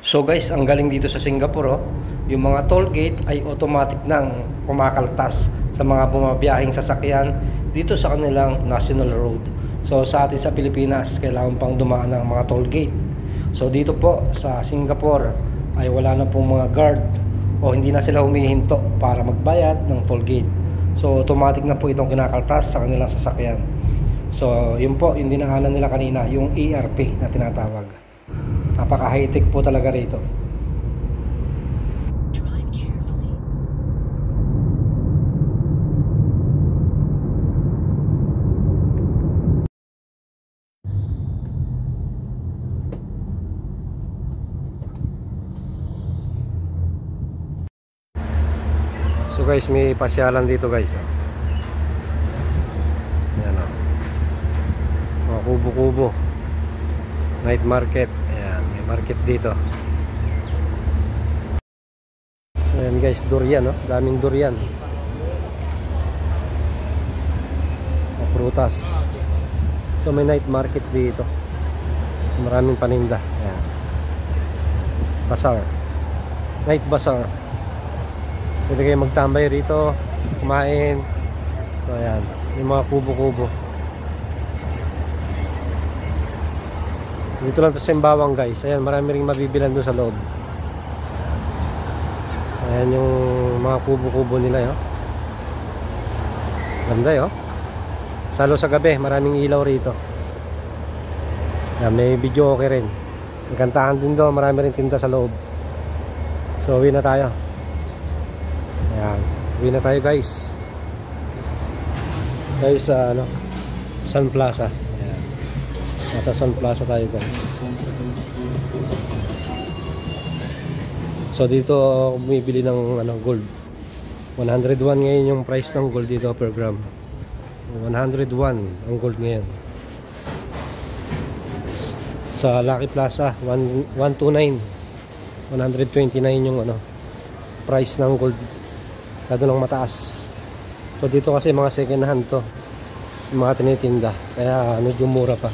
So guys, ang galing dito sa Singapore, oh. Yung mga toll gate ay automatic nang kumakaltas sa mga bumabiyahing sasakyan dito sa kanilang national road. So sa atin sa Pilipinas, kailangan pang dumaan ng mga toll gate. So dito po sa Singapore ay wala na pong mga guard o hindi na sila humihinto para magbayad ng toll gate. So automatic na po itong kinakaltas sa kanilang sasakyan. So yun po, yung dinaanan nila kanina, yung ERP na tinatawag. Napaka high-tech po talaga rito. Drive carefully. So guys, may pasyalan dito guys. Ayan, oh. Mga kubo-kubo. Night market. Ayan, may market dito. So ayan guys, durian, oh. Daming durian. Mga prutas. So may night market dito. So, maraming paninda. Ayan. Bazaar. Night bazaar. Pwede kayo magtambay rito, kumain. So ayan, yung mga kubo-kubo. Dito lang to sa Sembawang guys. Ayan, marami ring mabibilan doon sa loob. Ayan yung mga kubo-kubo nila, oh. Ganda, oh. Salo sa gabi, maraming ilaw rito. Ayan, may video okay rin. May kantahan din doon, marami rin tinda sa loob. So uwi na tayo. Ayan, uwi na tayo guys. Tayo sa Sun Plaza. Ayan. Nasa Sun Plaza tayo guys. So dito ako bumibili ng gold. 101 ngayon yung price ng gold dito per gram. 101 ang gold ngayon. Sa Lucky Plaza 129. 129 yung price ng gold. Lado lang mataas. So dito kasi mga second hand to, yung mga tinitinda, kaya medyo mura pa.